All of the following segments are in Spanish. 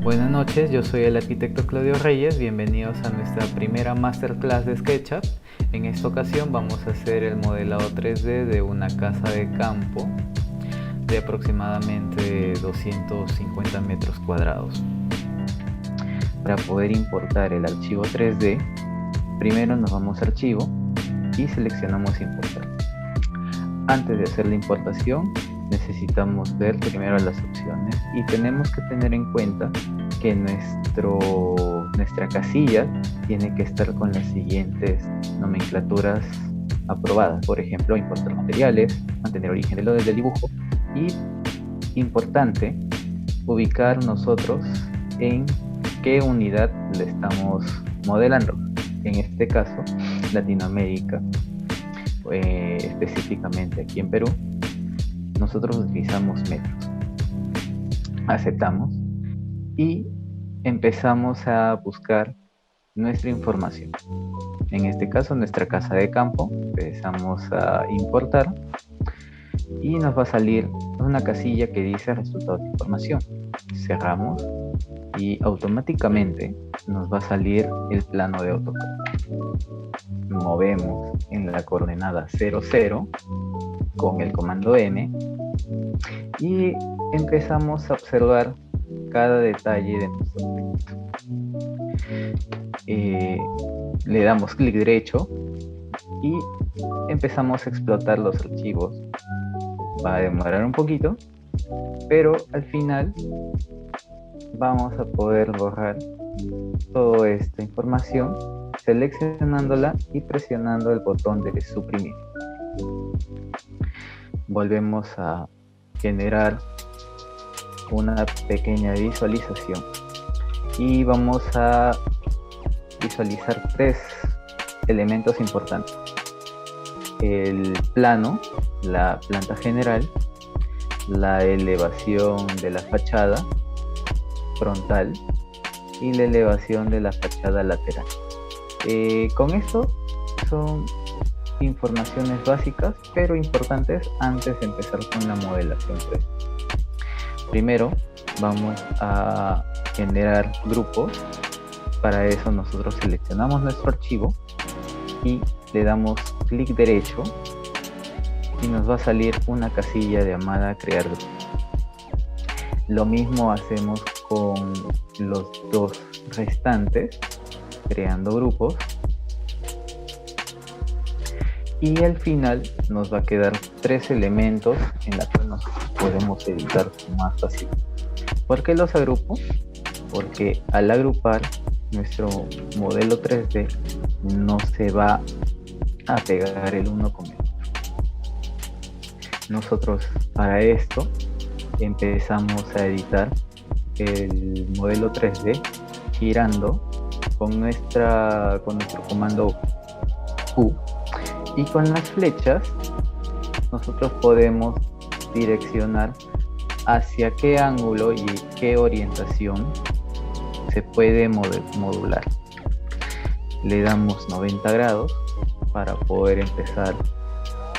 Buenas noches, yo soy el arquitecto Claudio Reyes, bienvenidos a nuestra primera masterclass de SketchUp. En esta ocasión vamos a hacer el modelado 3D de una casa de campo de aproximadamente 250 metros cuadrados. Para poder importar el archivo 3D, primero nos vamos a archivo y seleccionamos importar. Antes de hacer la importación, necesitamos ver primero las opciones y tenemos que tener en cuenta que nuestra casilla tiene que estar con las siguientes nomenclaturas aprobadas. Por ejemplo, importar materiales, mantener origen del dibujo y, importante, ubicar nosotros en qué unidad le estamos modelando. En este caso, Latinoamérica, específicamente aquí en Perú, nosotros utilizamos metros. Aceptamos y empezamos a buscar nuestra información. En este caso, nuestra casa de campo. Empezamos a importar y nos va a salir una casilla que dice resultados de información. Cerramos y automáticamente nos va a salir el plano de AutoCAD. Movemos en la coordenada 00 con el comando M y empezamos a observar cada detalle de nuestro proyecto. Le damos clic derecho y empezamos a explotar los archivos. Va a demorar un poquito, pero al final vamos a poder borrar toda esta información seleccionándola y presionando el botón de suprimir. Volvemos a generar una pequeña visualización y vamos a visualizar tres elementos importantes: el plano, la planta general, la elevación de la fachada frontal y la elevación de la fachada lateral. Con esto son informaciones básicas pero importantes antes de empezar con la modelación 3D. Primero vamos a generar grupos. Para eso nosotros seleccionamos nuestro archivo y le damos clic derecho y nos va a salir una casilla llamada crear grupo. Lo mismo hacemos con los dos restantes, creando grupos. Y al final nos va a quedar tres elementos en los cuales nos podemos editar más fácil. ¿Por qué los agrupo? Porque al agrupar, nuestro modelo 3D no se va a pegar el uno con el otro. Nosotros para esto empezamos a editar el modelo 3D girando con nuestro comando Q, y con las flechas nosotros podemos direccionar hacia qué ángulo y qué orientación se puede modular. Le damos 90 grados para poder empezar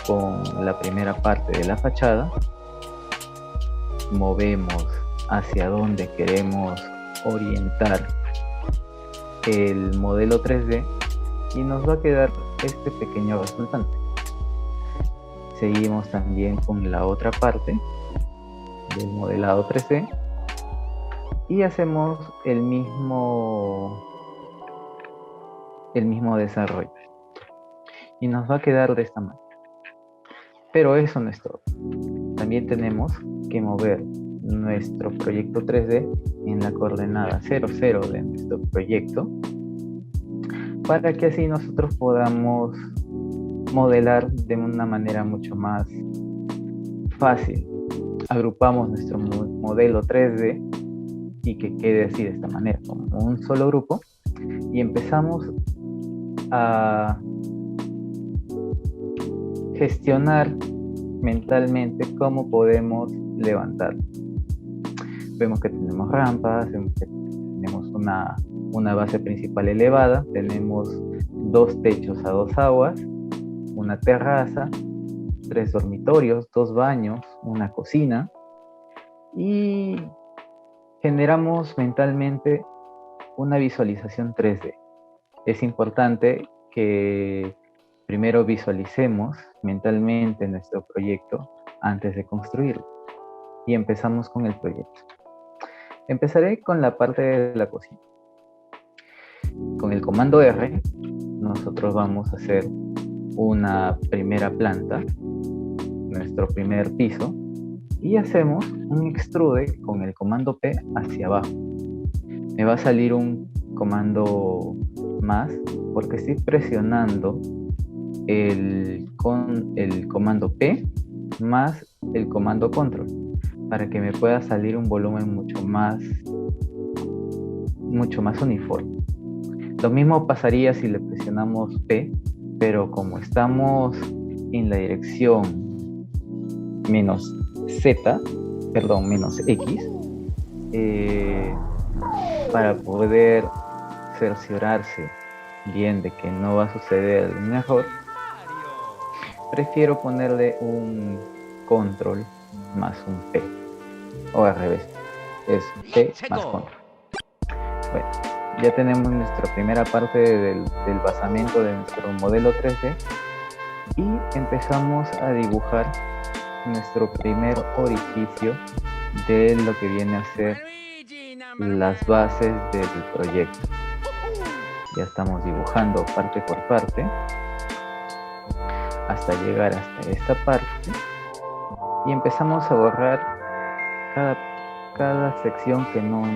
con la primera parte de la fachada. Movemos hacia donde queremos orientar el modelo 3D y nos va a quedar este pequeño resultante. Seguimos también con la otra parte del modelado 3D y hacemos el mismo desarrollo y nos va a quedar de esta manera. Pero eso no es todo. También tenemos que mover nuestro proyecto 3D en la coordenada 00 de nuestro proyecto para que así nosotros podamos modelar de una manera mucho más fácil. Agrupamos nuestro modelo 3D y que quede así de esta manera, como un solo grupo, y empezamos a gestionar mentalmente cómo podemos levantar. Vemos que tenemos rampas, vemos que tenemos una base principal elevada, tenemos dos techos a dos aguas, una terraza, 3 dormitorios, 2 baños, una cocina y generamos mentalmente una visualización 3D. Es importante que primero visualicemos mentalmente nuestro proyecto antes de construirlo. Y empezamos con el proyecto. Empezaré con la parte de la cocina. Con el comando R, nosotros vamos a hacer una primera planta, nuestro primer piso, y hacemos un extrude con el comando P hacia abajo. Me va a salir un comando más porque estoy presionando el comando P más el comando control para que me pueda salir un volumen mucho más uniforme. Lo mismo pasaría si le presionamos P, pero como estamos en la dirección menos X, para poder cerciorarse bien de que no va a suceder un error, prefiero ponerle un control más un P, o al revés, es P más control. Bueno, ya tenemos nuestra primera parte del basamento de nuestro modelo 3D y empezamos a dibujar nuestro primer orificio de lo que viene a ser las bases del proyecto. Ya estamos dibujando parte por parte hasta llegar hasta esta parte y empezamos a borrar cada sección que no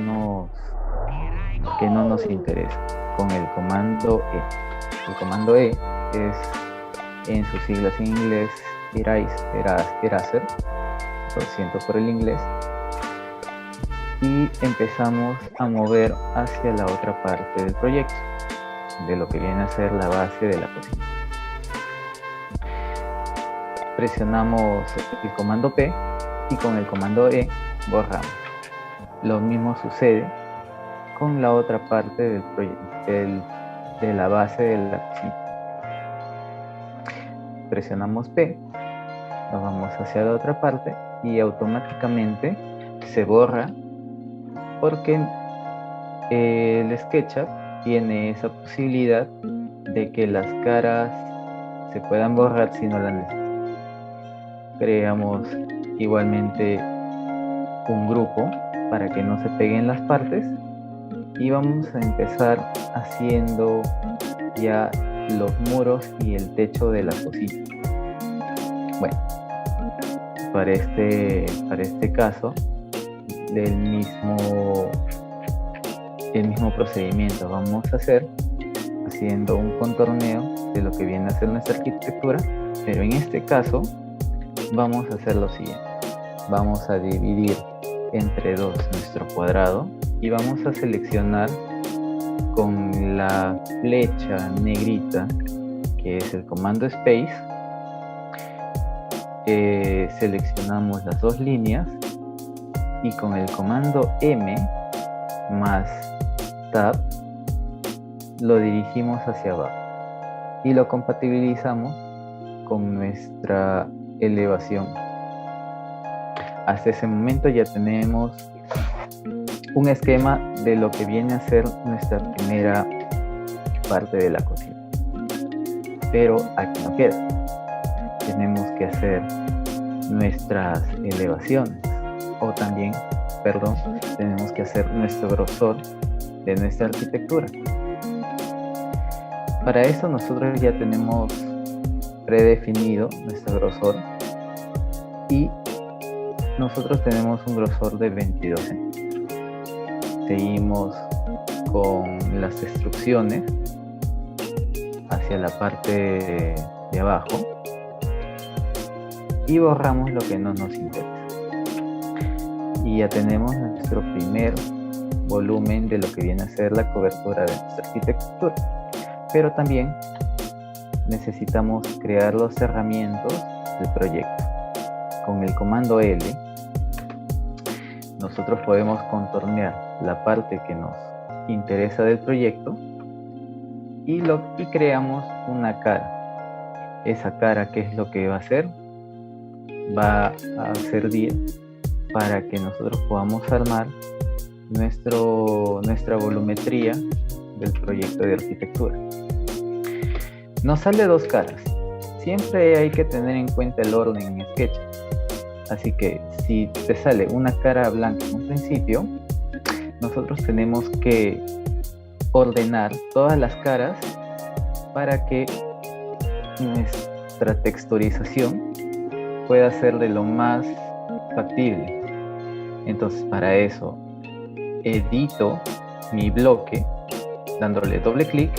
nos interesa con el comando E. El comando E es, en sus siglas en inglés, eraser, lo siento por el inglés, y empezamos a mover hacia la otra parte del proyecto, de lo que viene a ser la base de la cocina. Presionamos el comando P y con el comando E borramos. Lo mismo sucede con la otra parte del proyecto, de la base de la cocina. Presionamos P, nos vamos hacia la otra parte y automáticamente se borra porque el SketchUp tiene esa posibilidad de que las caras se puedan borrar si no la necesitamos. Creamos igualmente un grupo para que no se peguen las partes y vamos a empezar haciendo ya los muros y el techo de la cocina. Bueno, para este caso, el mismo procedimiento vamos a hacer haciendo un contorneo de lo que viene a ser nuestra arquitectura, pero en este caso vamos a hacer lo siguiente. Vamos a dividir entre 2 nuestro cuadrado y vamos a seleccionar con la flecha negrita, que es el comando Space, seleccionamos las 2 líneas y con el comando M más Tab lo dirigimos hacia abajo y lo compatibilizamos con nuestra elevación. Hasta ese momento ya tenemos un esquema de lo que viene a ser nuestra primera parte de la cocina. Pero aquí no queda. Tenemos que hacer nuestras elevaciones tenemos que hacer nuestro grosor de nuestra arquitectura. Para eso nosotros ya tenemos predefinido nuestro grosor y nosotros tenemos un grosor de 22 centímetros. Seguimos con las instrucciones hacia la parte de abajo y borramos lo que no nos interesa. Y ya tenemos nuestro primer volumen de lo que viene a ser la cobertura de nuestra arquitectura. Pero también necesitamos crear los cerramientos del proyecto. Con el comando L, nosotros podemos contornear la parte que nos interesa del proyecto y creamos una cara. Esa cara, ¿qué es lo que va a hacer? Va a servir para que nosotros podamos armar nuestra volumetría del proyecto de arquitectura. Nos sale dos caras. Siempre hay que tener en cuenta el orden en SketchUp. Así que si te sale una cara blanca en un principio, nosotros tenemos que ordenar todas las caras para que nuestra texturización pueda ser de lo más factible. Entonces, para eso edito mi bloque dándole doble clic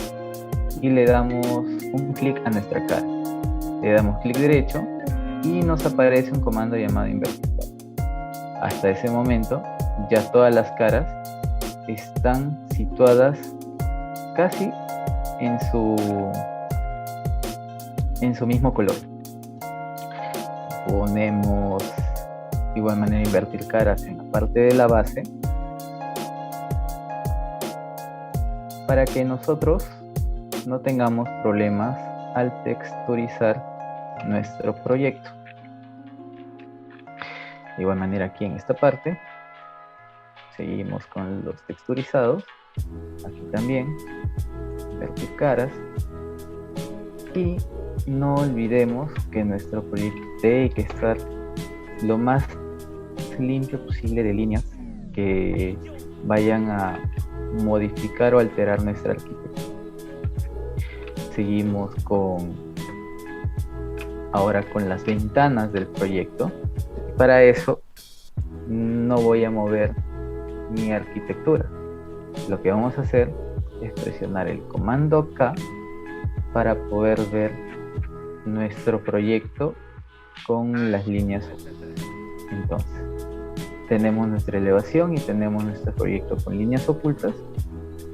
y le damos un clic a nuestra cara. Le damos clic derecho y nos aparece un comando llamado invertir. Hasta ese momento ya todas las caras están situadas casi en su mismo color. Ponemos de igual manera invertir caras en la parte de la base para que nosotros no tengamos problemas al texturizar nuestro proyecto. De igual manera aquí en esta parte seguimos con los texturizados. Aquí también invertir caras y no olvidemos que nuestro proyecto tiene que estar lo más limpio posible de líneas que vayan a modificar o alterar nuestra arquitectura. Seguimos ahora con las ventanas del proyecto. Para eso no voy a mover mi arquitectura. Lo que vamos a hacer es presionar el comando K para poder ver nuestro proyecto con las líneas. Entonces tenemos nuestra elevación y tenemos nuestro proyecto con líneas ocultas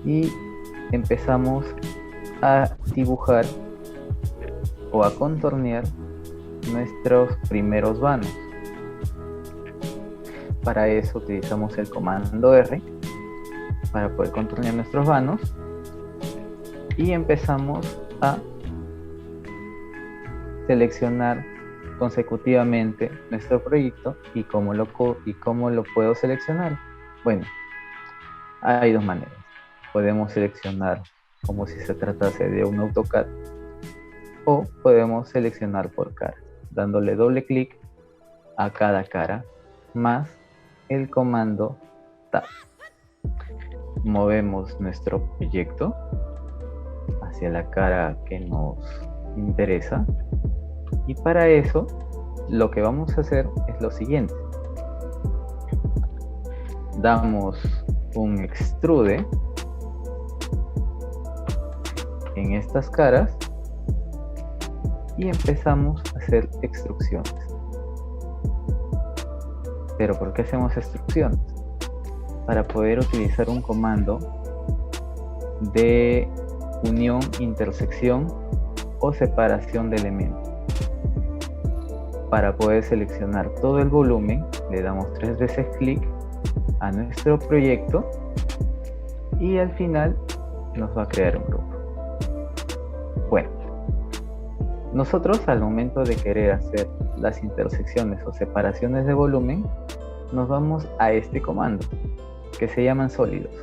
y empezamos a dibujar o a contornear nuestros primeros vanos. Para eso utilizamos el comando R para poder contornear nuestros vanos y empezamos a seleccionar consecutivamente nuestro proyecto. ¿Y cómo lo puedo seleccionar? Bueno, hay dos maneras. Podemos seleccionar como si se tratase de un AutoCAD o podemos seleccionar por cara, dándole doble clic a cada cara más el comando Tab. Movemos nuestro proyecto hacia la cara que nos interesa y para eso lo que vamos a hacer es lo siguiente: damos un extrude en estas caras y empezamos a hacer extrusiones. ¿Pero por qué hacemos extrusiones? Para poder utilizar un comando de unión, intersección o separación de elementos. Para poder seleccionar todo el volumen, le damos 3 veces clic a nuestro proyecto y al final nos va a crear un grupo. Bueno, nosotros al momento de querer hacer las intersecciones o separaciones de volumen, nos vamos a este comando que se llaman sólidos,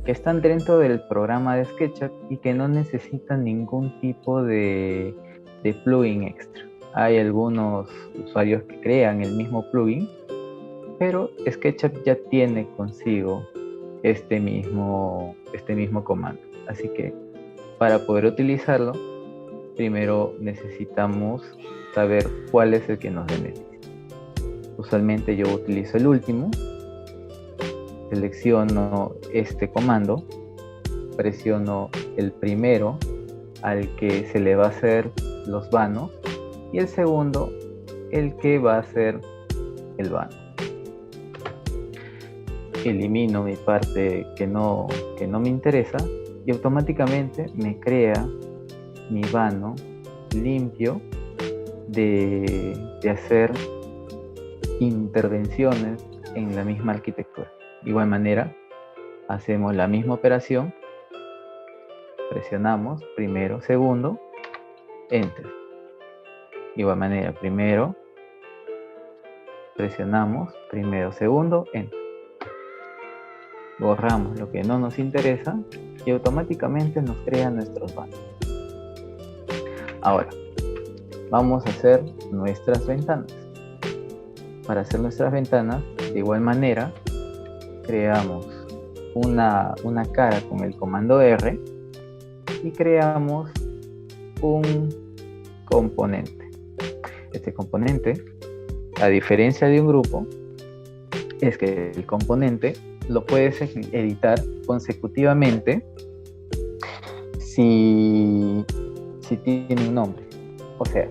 que están dentro del programa de SketchUp y que no necesitan ningún tipo de plugin extra. Hay algunos usuarios que crean el mismo plugin, pero SketchUp ya tiene consigo este mismo comando. Así que para poder utilizarlo, primero necesitamos saber cuál es el que nos beneficia. Usualmente yo utilizo el último. Selecciono este comando, presiono el primero al que se le va a hacer los vanos y el segundo el que va a hacer el vano. Elimino mi parte que no me interesa y automáticamente me crea mi vano limpio de hacer intervenciones en la misma arquitectura. De igual manera, hacemos la misma operación, presionamos primero, segundo, enter. De igual manera, primero, presionamos primero, segundo, enter. borramos lo que no nos interesa y automáticamente nos crea nuestros banners. Ahora, vamos a hacer nuestras ventanas. Para hacer nuestras ventanas, de igual manera, creamos una cara con el comando R y creamos un componente. Este componente, a diferencia de un grupo, es que el componente lo puedes editar consecutivamente si tiene un nombre. O sea,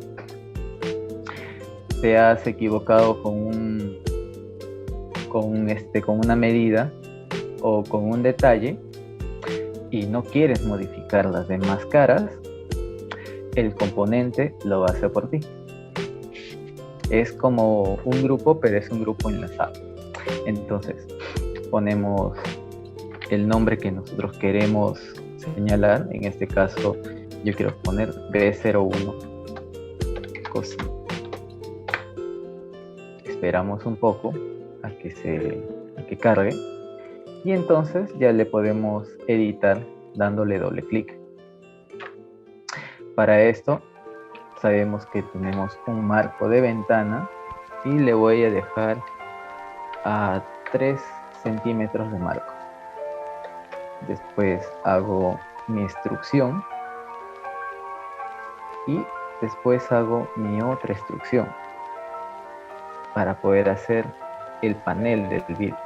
te has equivocado con una medida o con un detalle y no quieres modificar las demás caras, el componente lo va a hacer por ti. Es como un grupo, pero es un grupo enlazado. Entonces, ponemos el nombre que nosotros queremos señalar. En este caso, yo quiero poner B01 cocina. Esperamos un poco a que cargue y entonces ya le podemos editar dándole doble clic. Para esto sabemos que tenemos un marco de ventana y le voy a dejar a 3 centímetros de marco. Después hago mi extrusión y después hago mi otra extrusión para poder hacer el panel del vidrio.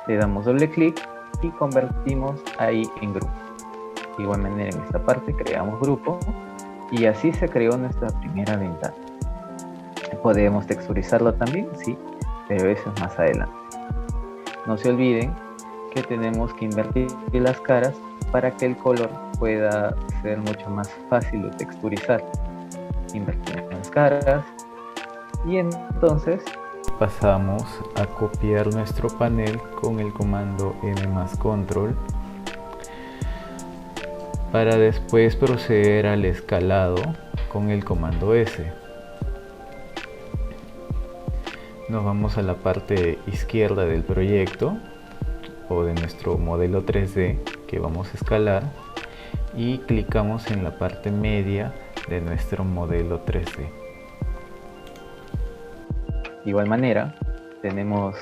Le damos doble clic y convertimos ahí en grupo. De igual manera, en esta parte creamos grupo y así se creó nuestra primera ventana. Podemos texturizarlo también, sí, pero eso es más adelante. No se olviden que tenemos que invertir las caras para que el color pueda ser mucho más fácil de texturizar. Invertimos las caras y entonces pasamos a copiar nuestro panel con el comando M más control para después proceder al escalado con el comando S. Nos vamos a la parte izquierda del proyecto o de nuestro modelo 3D que vamos a escalar y clicamos en la parte media de nuestro modelo 3D. De igual manera, tenemos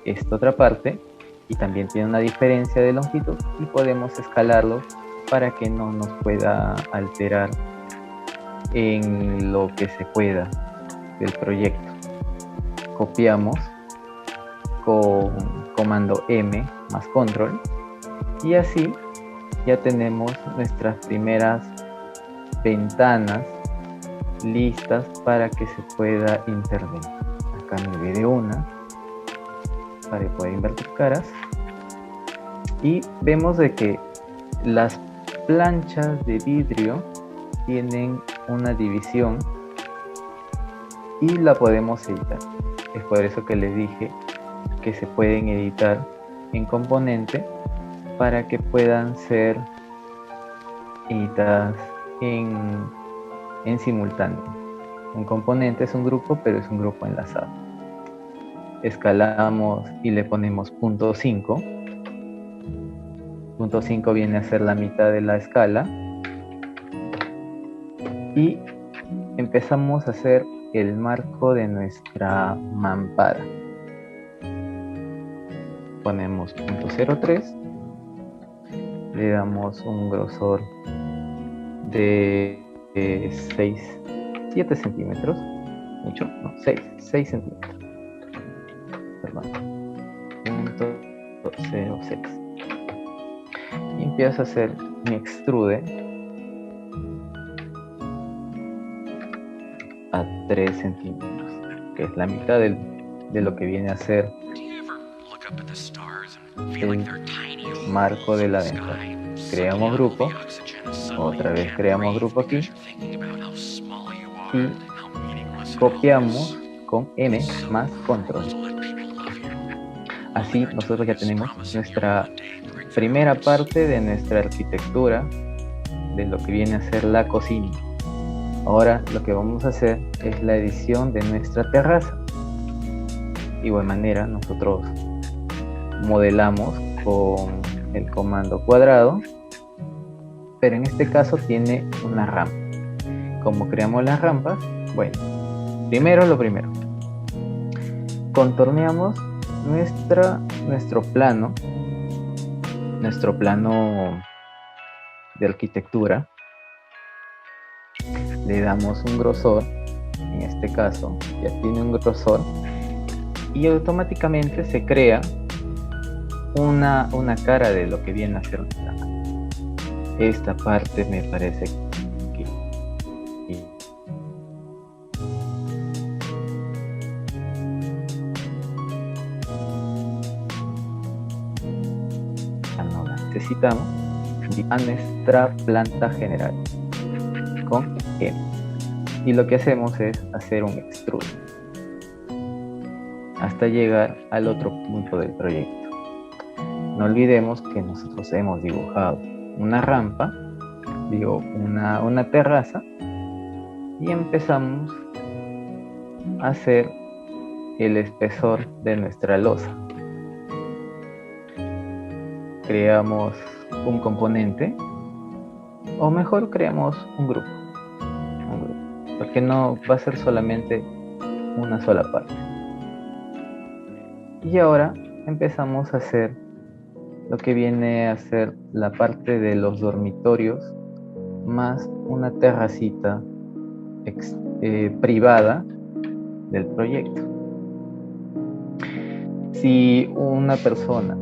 esta otra parte y también tiene una diferencia de longitud y podemos escalarlo para que no nos pueda alterar en lo que se pueda del proyecto. Copiamos con comando M más control y así ya tenemos nuestras primeras ventanas listas para que se pueda intervenir. Acá me de una para poder invertir caras y vemos de que las planchas de vidrio tienen una división y la podemos editar. Es por eso que les dije que se pueden editar en componente para que puedan ser editadas en simultáneo. Un componente es un grupo, pero es un grupo enlazado. Escalamos y le ponemos punto 5. Punto 5 viene a ser la mitad de la escala. Y empezamos a hacer el marco de nuestra mampara. Ponemos punto 03. Le damos un grosor de 7 centímetros. Mucho, no, 6 centímetros. Perdón. Punto 06. Y empiezo a hacer mi extrude a 3 centímetros, que es la mitad de lo que viene a ser el marco de la ventana. Creamos grupo, otra vez creamos grupo aquí y copiamos con M más control. Así nosotros ya tenemos nuestra primera parte de nuestra arquitectura de lo que viene a ser la cocina. Ahora lo que vamos a hacer es la edición de nuestra terraza. De igual manera nosotros modelamos con el comando cuadrado, pero en este caso tiene una rampa. ¿Cómo creamos las rampas? Bueno, lo primero, contorneamos nuestro plano de arquitectura, le damos un grosor, en este caso ya tiene un grosor, y automáticamente se crea una cara de lo que viene a ser esta parte. Me parece que no necesitamos a nuestra planta general con M, y lo que hacemos es hacer un extrude hasta llegar al otro punto del proyecto. No olvidemos que nosotros hemos dibujado una rampa, una terraza, y empezamos a hacer el espesor de nuestra losa. Creamos un componente, o mejor creamos un grupo, porque no va a ser solamente una sola parte. Y ahora empezamos a hacer lo que viene a ser la parte de los dormitorios, más una terracita privada del proyecto. Si una persona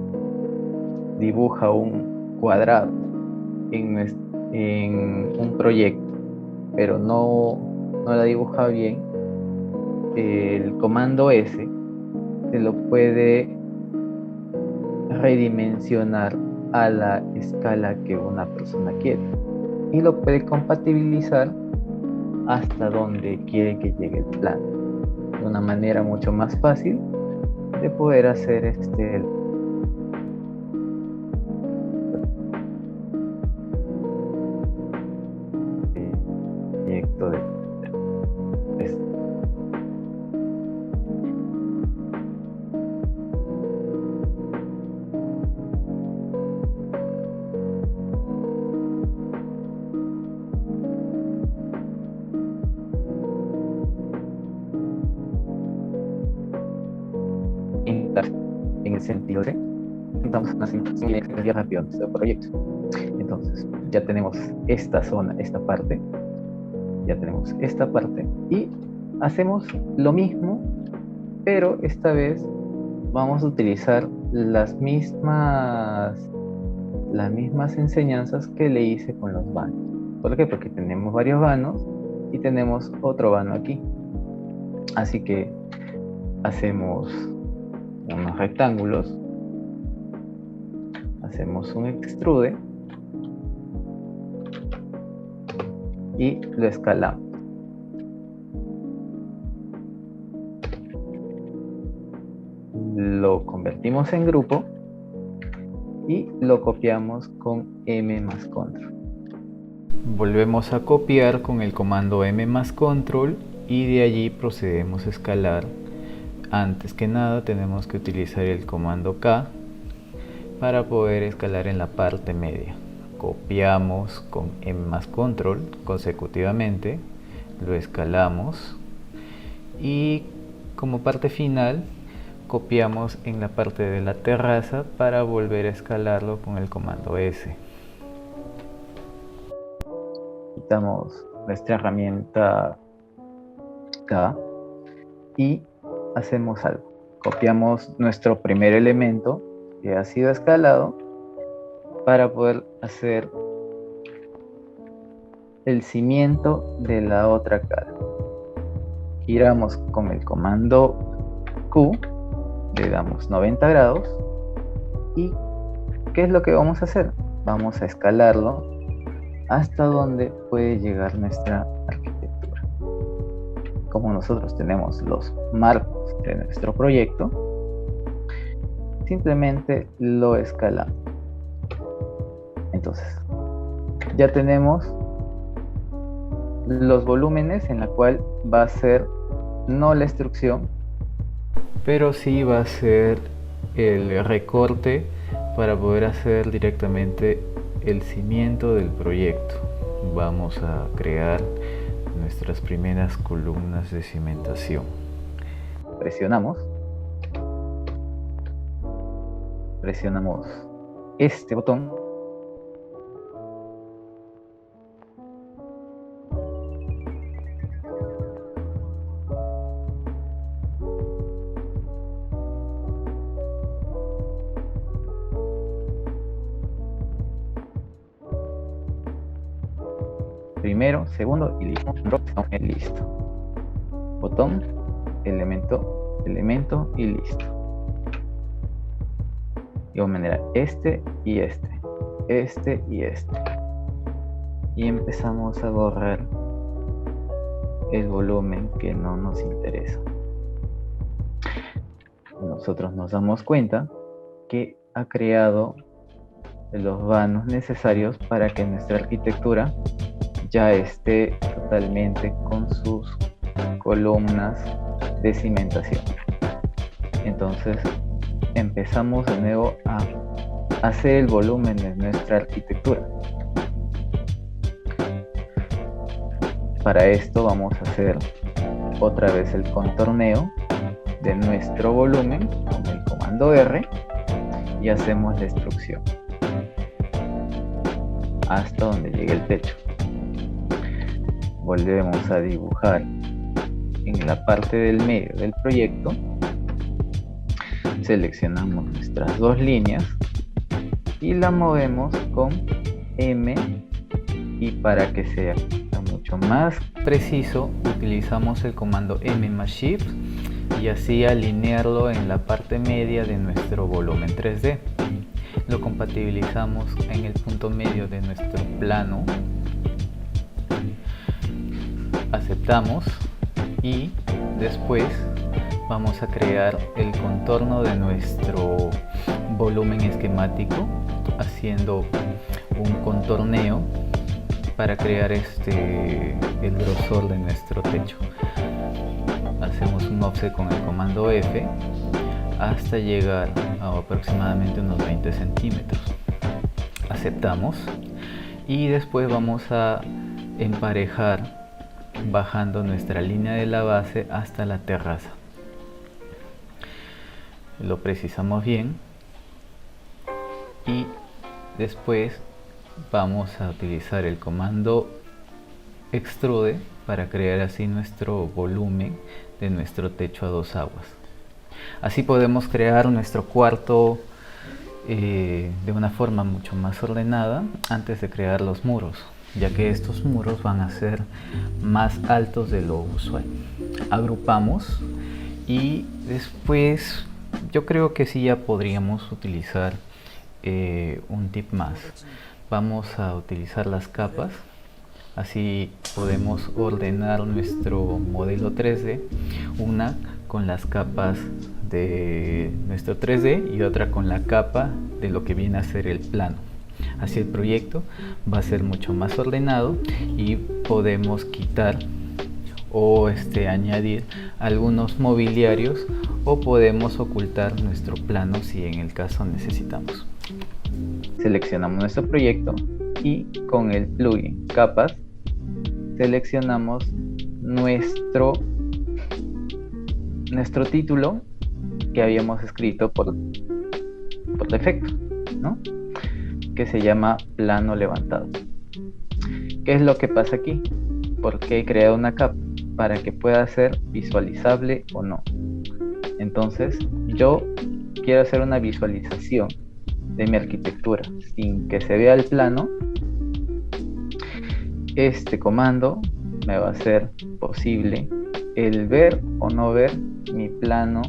dibuja un cuadrado en un proyecto, pero no la dibuja bien, el comando S se lo puede redimensionar a la escala que una persona quiere, y lo puede compatibilizar hasta donde quiere que llegue el plano, de una manera mucho más fácil de poder hacer el proyecto de en el sentido de intentamos una simplificación rápida de nuestro proyecto. Entonces ya tenemos esta zona, esta parte, y hacemos lo mismo, pero esta vez vamos a utilizar las mismas enseñanzas que le hice con los vanos. ¿Por qué? Porque tenemos varios vanos y tenemos otro vano aquí. Así que hacemos unos rectángulos, hacemos un extrude y lo escalamos. Lo convertimos en grupo y lo copiamos con M más control. Volvemos a copiar con el comando M más control y de allí procedemos a escalar. Antes que nada tenemos que utilizar el comando K para poder escalar en la parte media. Copiamos con M más control consecutivamente, lo escalamos y como parte final copiamos en la parte de la terraza para volver a escalarlo con el comando S. Quitamos nuestra herramienta K y hacemos algo. Copiamos nuestro primer elemento que ha sido escalado para poder hacer el cimiento de la otra cara. Giramos con el comando Q, le damos 90 grados y ¿qué es lo que vamos a hacer? Vamos a escalarlo hasta donde puede llegar nuestra arquitectura. Como nosotros tenemos los marcos de nuestro proyecto, simplemente lo escalamos. Entonces, ya tenemos los volúmenes en la cual va a ser no la extrusión, pero sí va a ser el recorte para poder hacer directamente el cimiento del proyecto. Vamos a crear nuestras primeras columnas de cimentación. Presionamos este botón primero, segundo y listo. Listo. Botón, elemento y listo. De igual manera, este y este. Y empezamos a borrar el volumen que no nos interesa. Nosotros nos damos cuenta que ha creado los vanos necesarios para que nuestra arquitectura ya esté totalmente con sus columnas de cimentación. Entonces empezamos de nuevo a hacer el volumen de nuestra arquitectura. Para esto vamos a hacer otra vez el contorneo de nuestro volumen con el comando R y hacemos la extrusión hasta donde llegue el techo. Volvemos a dibujar en la parte del medio del proyecto, seleccionamos nuestras dos líneas y la movemos con M, y para que sea mucho más preciso utilizamos el comando M más Shift y así alinearlo en la parte media de nuestro volumen 3D. Lo compatibilizamos en el punto medio de nuestro plano, aceptamos y después vamos a crear el contorno de nuestro volumen esquemático haciendo un contorneo para crear el grosor de nuestro techo. Hacemos un offset con el comando F hasta llegar a aproximadamente unos 20 centímetros. Aceptamos y después vamos a emparejar bajando nuestra línea de la base hasta la terraza. Lo precisamos bien y después vamos a utilizar el comando extrude para crear así nuestro volumen de nuestro techo a dos aguas. Así podemos crear nuestro cuarto de una forma mucho más ordenada antes de crear los muros, ya que estos muros van a ser más altos de lo usual. Agrupamos y después yo creo que sí ya podríamos utilizar un tip más. Vamos a utilizar las capas, así podemos ordenar nuestro modelo 3D, una con las capas de nuestro 3D y otra con la capa de lo que viene a ser el plano. Así el proyecto va a ser mucho más ordenado y podemos quitar o añadir algunos mobiliarios o podemos ocultar nuestro plano si en el caso necesitamos. Seleccionamos nuestro proyecto y con el plugin capas seleccionamos nuestro título que habíamos escrito por defecto, ¿no? Que se llama plano levantado. ¿Qué es lo que pasa aquí? Porque he creado una capa para que pueda ser visualizable o no. Entonces yo quiero hacer una visualización de mi arquitectura sin que se vea el plano. Este comando me va a hacer posible el ver o no ver mi plano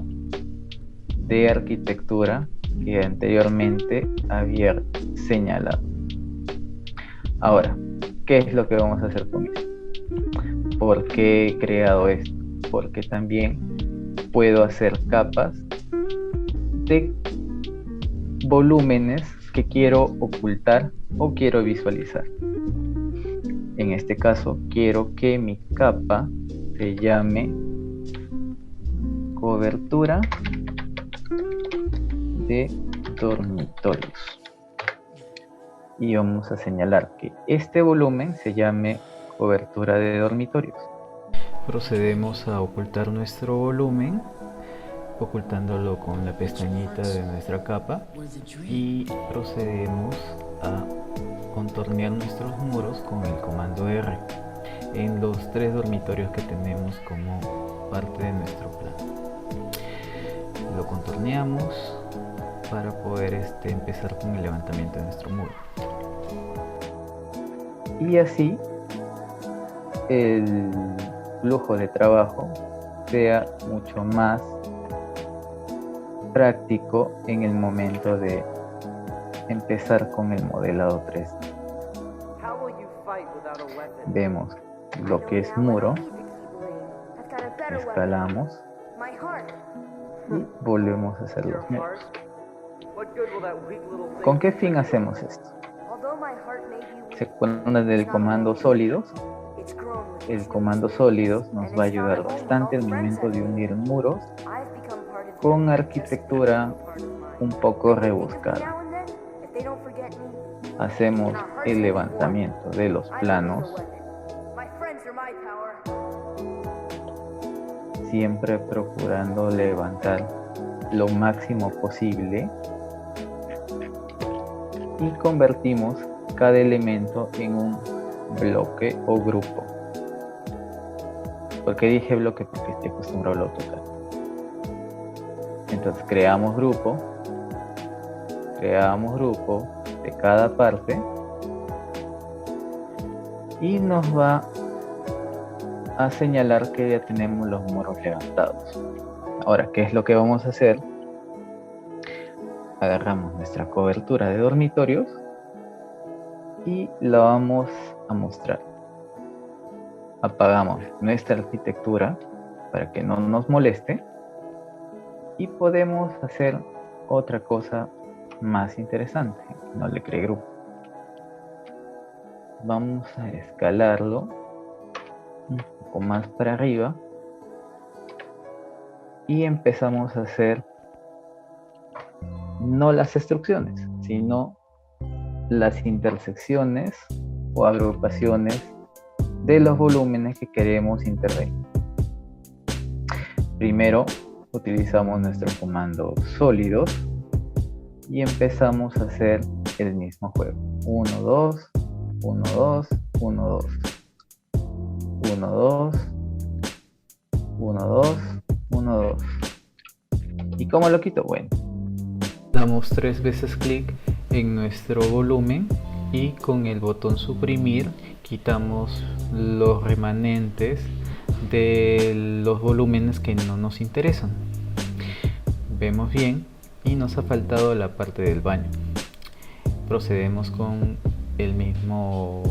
de arquitectura que anteriormente había señalado. Ahora, ¿qué es lo que vamos a hacer con esto? ¿Por qué he creado esto? Porque también puedo hacer capas de volúmenes que quiero ocultar o quiero visualizar. En este caso, quiero que mi capa se llame cobertura de dormitorios. Y vamos a señalar que este volumen se llame cobertura de dormitorios. Procedemos a ocultar nuestro volumen, ocultándolo con la pestañita de nuestra capa, y procedemos a contornear nuestros muros con el comando R en los 3 dormitorios que tenemos como parte de nuestro plan. Lo contorneamos para poder empezar con el levantamiento de nuestro muro. Y así el flujo de trabajo sea mucho más práctico en el momento de empezar con el modelado 3D. Vemos lo que es muro, escalamos y volvemos a hacer los muros. ¿Con qué fin hacemos esto? Se acuerdan del comando sólidos. El comando sólidos nos va a ayudar bastante al momento de unir muros con arquitectura un poco rebuscada. Hacemos el levantamiento de los planos, siempre procurando levantar lo máximo posible, y convertimos cada elemento en un bloque o grupo. ¿Por qué dije bloque? Porque estoy acostumbrado a AutoCAD. Entonces creamos grupo de cada parte y nos va a señalar que ya tenemos los muros levantados. Ahora, ¿qué es lo que vamos a hacer? Agarramos nuestra cobertura de dormitorios y la vamos a mostrar. Apagamos nuestra arquitectura para que no nos moleste y podemos hacer otra cosa más interesante. No le cree grupo. Vamos a escalarlo un poco más para arriba y empezamos a hacer no las instrucciones, sino las intersecciones o agrupaciones de los volúmenes que queremos intervenir. Primero utilizamos nuestro comando sólidos y empezamos a hacer el mismo juego. 1, 2, 1, 2, 1, 2, 1, 2, 1, 2, 1, 2. ¿Y cómo lo quito? Bueno, damos 3 veces clic en nuestro volumen y con el botón suprimir quitamos los remanentes de los volúmenes que no nos interesan. Vemos bien y nos ha faltado la parte del baño. Procedemos con el mismo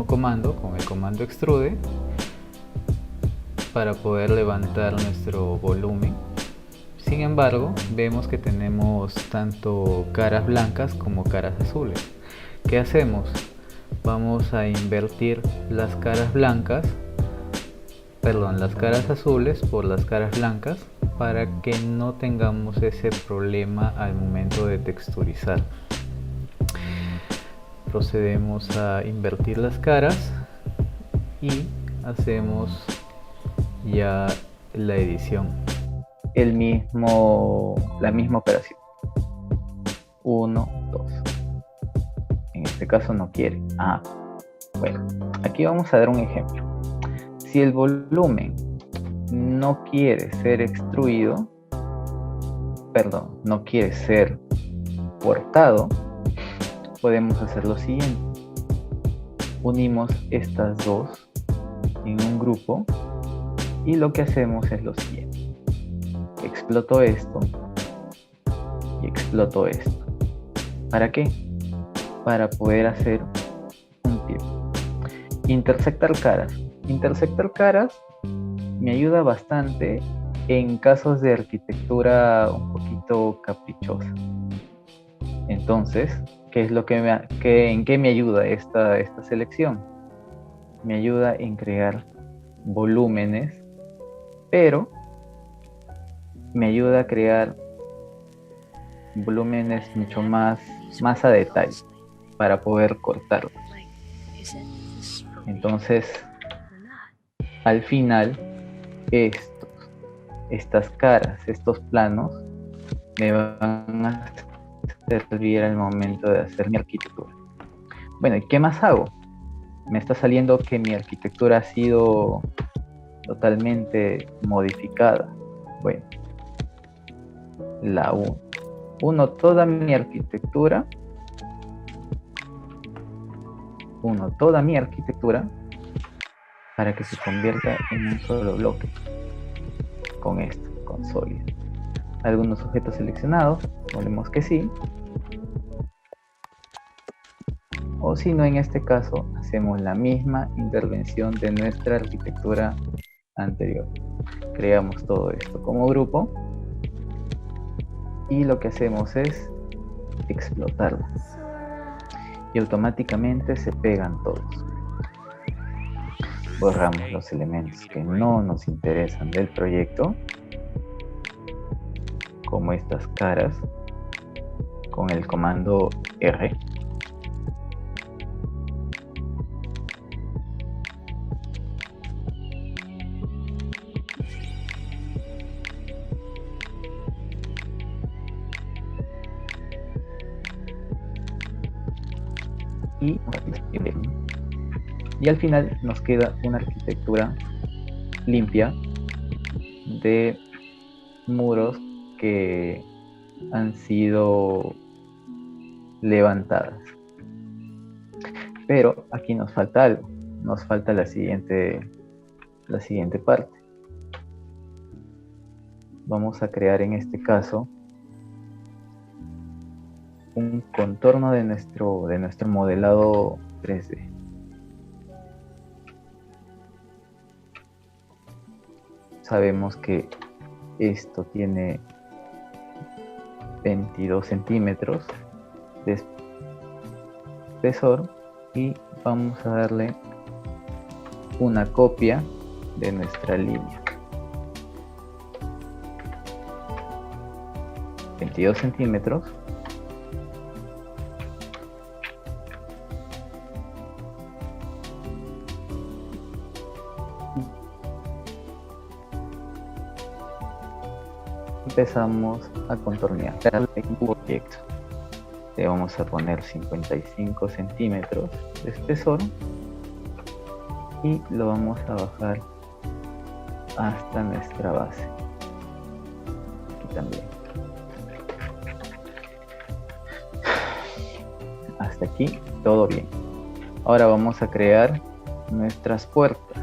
comando, con el comando extrude, para poder levantar nuestro volumen. Sin embargo, vemos que tenemos tanto caras blancas como caras azules. ¿Qué hacemos? Vamos a invertir las caras azules por las caras blancas para que no tengamos ese problema al momento de texturizar. Procedemos a invertir las caras y hacemos ya la edición. La misma operación. 1, 2. En este caso no quiere. Bueno, aquí vamos a dar un ejemplo. Si el volumen no quiere ser extruido, no quiere ser cortado, podemos hacer lo siguiente. Unimos estas dos en un grupo y lo que hacemos es lo siguiente. Exploto esto y exploto esto. ¿Para qué? Para poder hacer un tip. Intersectar caras. Intersectar caras me ayuda bastante en casos de arquitectura un poquito caprichosa. Entonces, ¿en qué me ayuda esta selección? Me ayuda en crear volúmenes, pero me ayuda a crear volúmenes mucho más a detalle para poder cortarlos. Entonces, al final, estas caras, estos planos, me van a servir al momento de hacer mi arquitectura. Bueno, ¿y qué más hago? Me está saliendo que mi arquitectura ha sido totalmente modificada. Bueno, la 1. Uno toda mi arquitectura para que se convierta en un solo bloque con esto, con sólido. Algunos objetos seleccionados, ponemos que sí, o si no, en este caso hacemos la misma intervención de nuestra arquitectura anterior. Creamos todo esto como grupo y lo que hacemos es explotarlo y automáticamente se pegan todos. Borramos los elementos que no nos interesan del proyecto, como estas caras, con el comando R. Y al final nos queda una arquitectura limpia de muros que han sido levantadas. Pero aquí nos falta algo, nos falta la siguiente parte. Vamos a crear en este caso un contorno de nuestro modelado 3D. Sabemos que esto tiene 22 centímetros de espesor y vamos a darle una copia de nuestra línea. 22 centímetros. Empezamos a contornear el proyecto. Le vamos a poner 55 centímetros de espesor y lo vamos a bajar hasta nuestra base. Aquí también. Hasta aquí todo bien. Ahora vamos a crear nuestras puertas.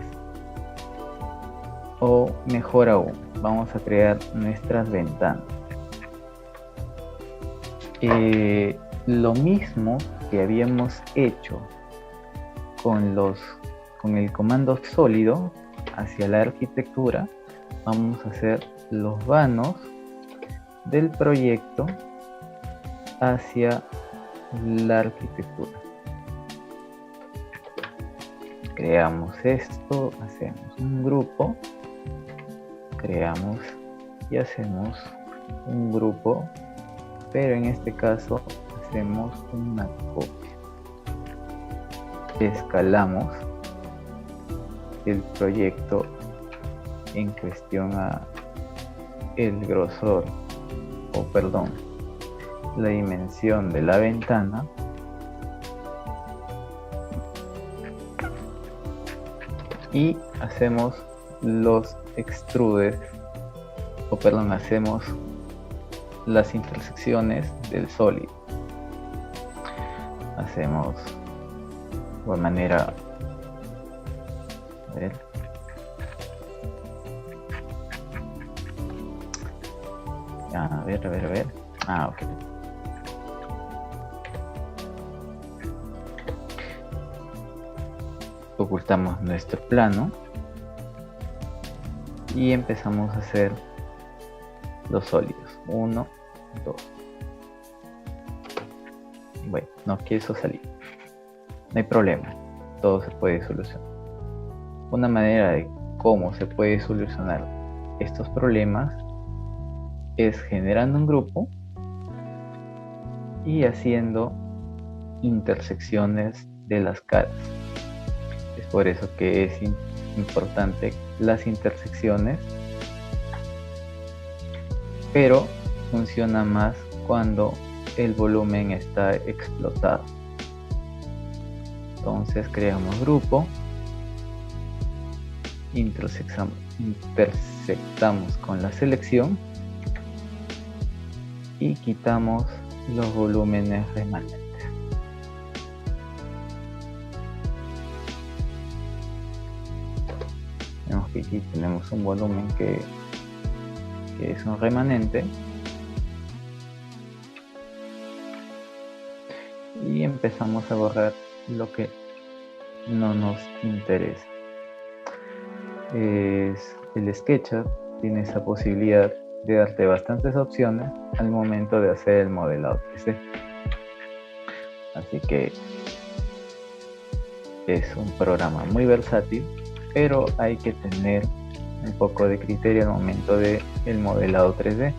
O mejor aún, vamos a crear nuestras ventanas. Lo mismo que habíamos hecho con el comando sólido hacia la arquitectura, vamos a hacer los vanos del proyecto hacia la arquitectura. Creamos esto, hacemos un grupo, creamos y hacemos un grupo, pero en este caso hacemos una copia. Escalamos el proyecto en cuestión a el grosor, la dimensión de la ventana. Y hacemos los extrudes, hacemos las intersecciones del sólido. Hacemos de manera, a ver. Ok. Ocultamos nuestro plano y empezamos a hacer los sólidos. 1, 2. Bueno, no quiso salir. No hay problema. Todo se puede solucionar. Una manera de cómo se puede solucionar estos problemas es generando un grupo y haciendo intersecciones de las caras. Es por eso que es importante las intersecciones, pero funciona más cuando el volumen está explotado. Entonces creamos grupo, intersectamos con la selección y quitamos los volúmenes remanentes. Vemos que aquí tenemos un volumen que es un remanente, y empezamos a borrar lo que no nos interesa. El SketchUp tiene esa posibilidad de darte bastantes opciones al momento de hacer el modelado 3D. Así que es un programa muy versátil, pero hay que tener un poco de criterio al momento de el modelado 3D.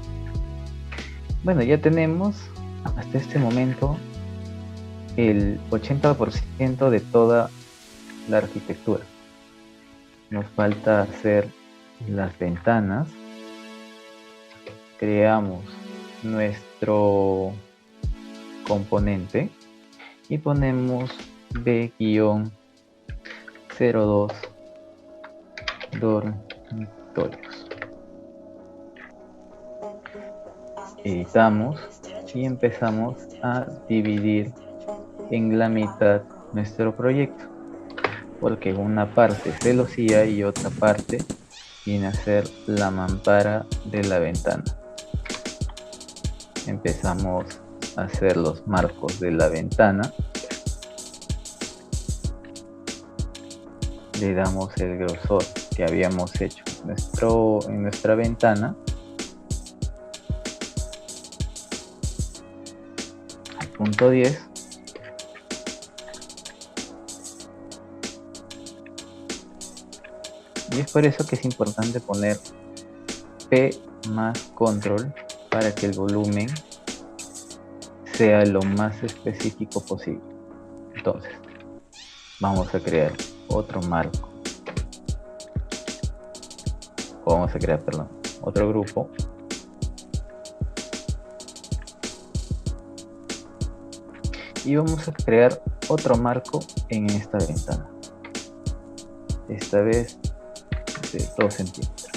Bueno, ya tenemos hasta este momento el 80% de toda la arquitectura. Nos falta hacer las ventanas. Creamos nuestro componente y ponemos B-02 dormitorios. Editamos y empezamos a dividir en la mitad nuestro proyecto, porque una parte es celosía y otra parte viene a ser la mampara de la ventana. Empezamos a hacer los marcos de la ventana, le damos el grosor que habíamos hecho en nuestra ventana, al punto 10, y es por eso que es importante poner P más control para que el volumen sea lo más específico posible. Entonces, vamos a crear otro marco. Otro grupo. Y vamos a crear otro marco en esta ventana. Esta vez de 2 centímetros.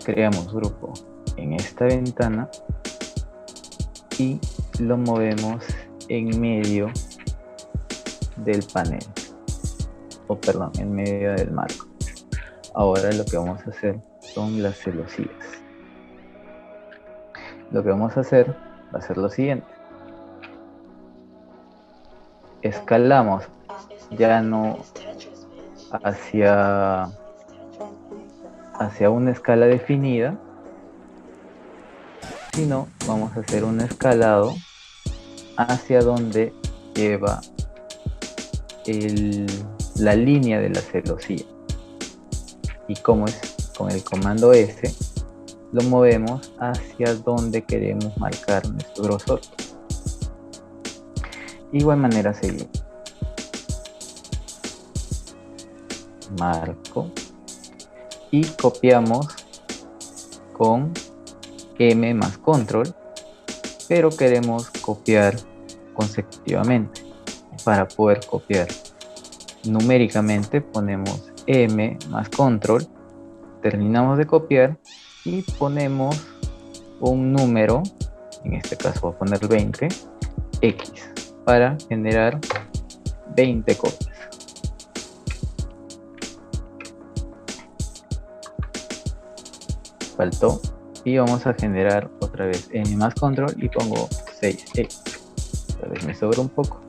Creamos grupo en esta ventana y lo movemos en medio del panel, en medio del marco. Ahora lo que vamos a hacer son las celosías. Lo que vamos a hacer va a ser lo siguiente: escalamos ya no hacia una escala definida, sino vamos a hacer un escalado hacia donde lleva la línea de la celosía. Y como es con el comando S, lo movemos hacia donde queremos marcar nuestro grosor. De igual manera seguimos. Marco y copiamos con M más control, pero queremos copiar consecutivamente. Para poder copiar numéricamente ponemos M más control, terminamos de copiar y ponemos un número, en este caso voy a poner 20, X, para generar 20 copias. Faltó, y vamos a generar otra vez N más control y pongo 6X. Tal vez me sobra un poco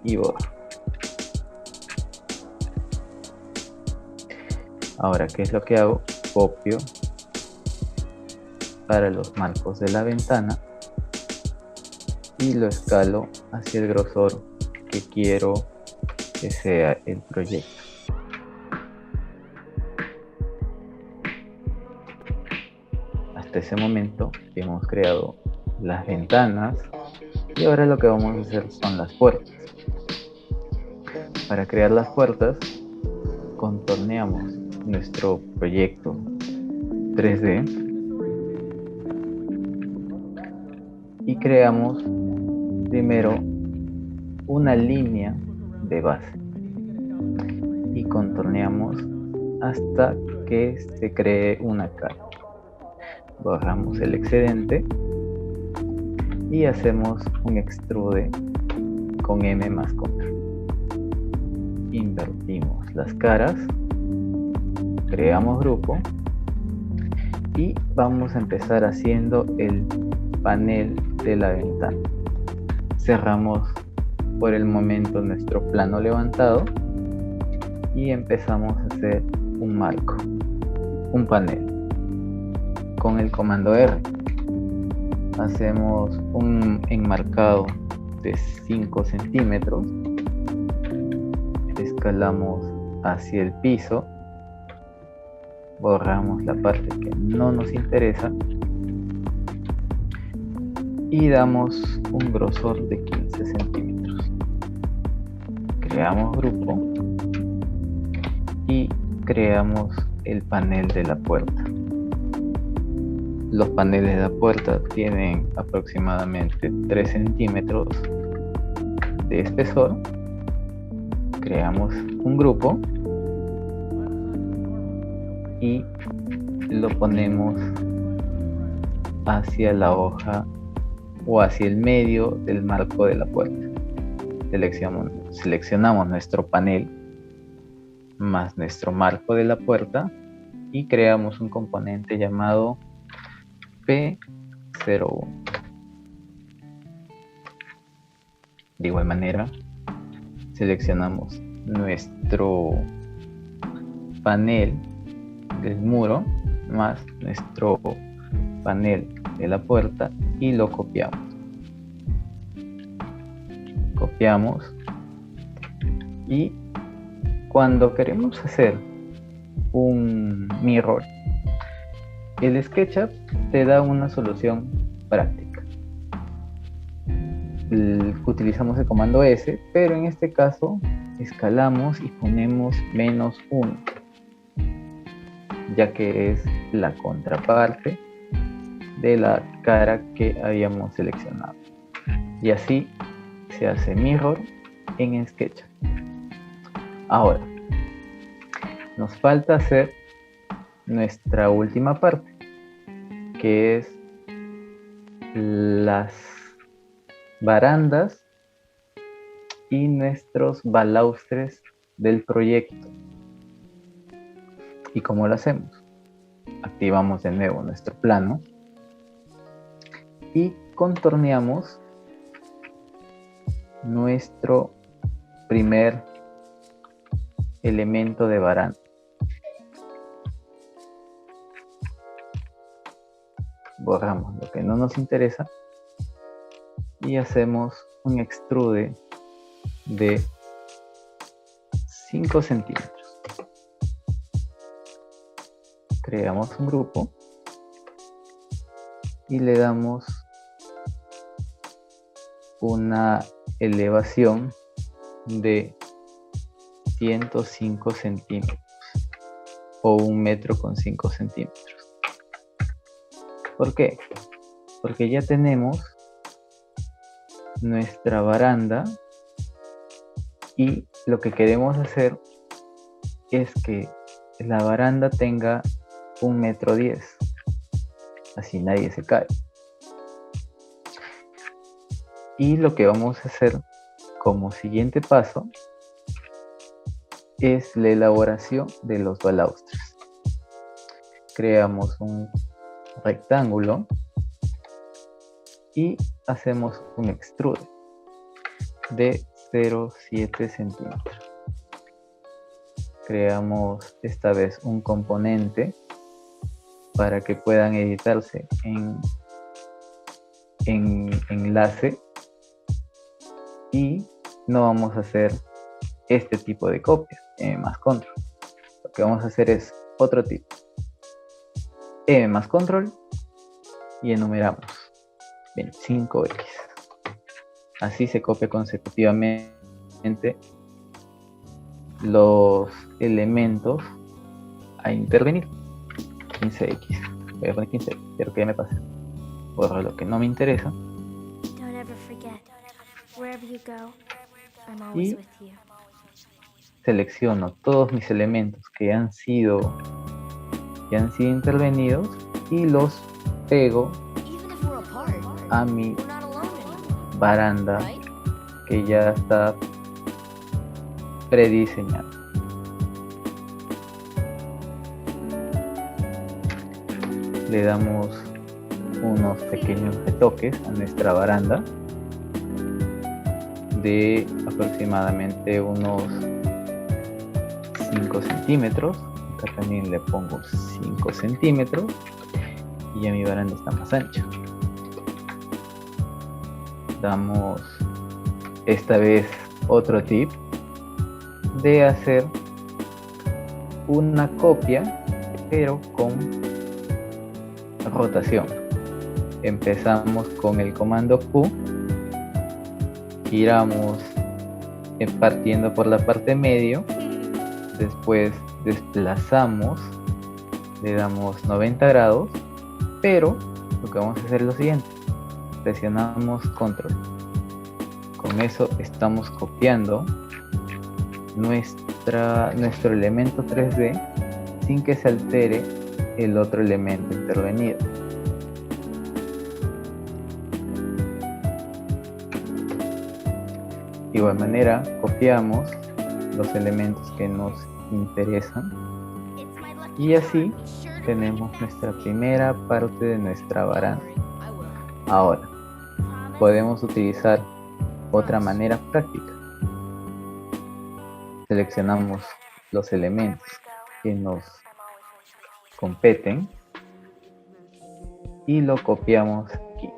y borro. Ahora, ¿qué es lo que hago? Copio para los marcos de la ventana y lo escalo hacia el grosor que quiero que sea el proyecto. hasta ese momento hemos creado las ventanas y ahora lo que vamos a hacer son las puertas. Para crear las puertas, contorneamos nuestro proyecto 3D y creamos primero una línea de base y contorneamos hasta que se cree una cara. Borramos el excedente y hacemos un extrude con M más control. Invertimos las caras, creamos grupo y vamos a empezar haciendo el panel de la ventana. Cerramos por el momento nuestro plano levantado y empezamos a hacer un marco, un panel. Con el comando R hacemos un enmarcado de 5 centímetros, escalamos hacia el piso, borramos la parte que no nos interesa y damos un grosor de 15 centímetros. Creamos grupo y creamos el panel de la puerta. Los paneles de la puerta tienen aproximadamente 3 centímetros de espesor. Creamos un grupo y lo ponemos hacia la hoja o hacia el medio del marco de la puerta. Seleccionamos nuestro panel más nuestro marco de la puerta y creamos un componente llamado P01. De igual manera, seleccionamos nuestro panel del muro más nuestro panel de la puerta y lo copiamos. Copiamos y cuando queremos hacer un mirror, el SketchUp te da una solución práctica. Utilizamos el comando S, pero en este caso escalamos y ponemos -1, ya que es la contraparte de la cara que habíamos seleccionado. Y así se hace mirror en SketchUp. Ahora, nos falta hacer nuestra última parte, que es las barandas y nuestros balaustres del proyecto. ¿Y cómo lo hacemos? Activamos de nuevo nuestro plano y contorneamos nuestro primer elemento de baranda. Borramos lo que no nos interesa y hacemos un extrude de 5 centímetros. Creamos un grupo y le damos una elevación de 105 centímetros o 1,5 metros. ¿Por qué? Porque ya tenemos nuestra baranda y lo que queremos hacer es que la baranda tenga 1,10 metros, así nadie se cae. Y lo que vamos a hacer como siguiente paso es la elaboración de los balaustres. Creamos un rectángulo y hacemos un extrude de 0,7 centímetros. Creamos esta vez un componente para que puedan editarse en enlace y no vamos a hacer este tipo de copias, M más control. Lo que vamos a hacer es otro tipo. M más control y enumeramos 25x. Así se copia consecutivamente los elementos a intervenir. 15x. Voy a poner 15x, pero que ya me pase. Borro lo que no me interesa. Y selecciono todos mis elementos que han sido intervenidos y los pego a mi baranda que ya está prediseñada. Le damos unos pequeños retoques a nuestra baranda de aproximadamente unos 5 centímetros. Acá también le pongo 5 centímetros y ya mi baranda está más ancha. Damos esta vez otro tip de hacer una copia pero con rotación. Empezamos con el comando Q, giramos partiendo por la parte medio, después desplazamos, le damos 90 grados, pero lo que vamos a hacer es lo siguiente: presionamos control. Con eso estamos copiando nuestro elemento 3D sin que se altere el otro elemento intervenido. De igual manera, copiamos los elementos que nos interesan y así tenemos nuestra primera parte de nuestra baranda. Ahora, podemos utilizar otra manera práctica. Seleccionamos los elementos que nos competen y lo copiamos aquí.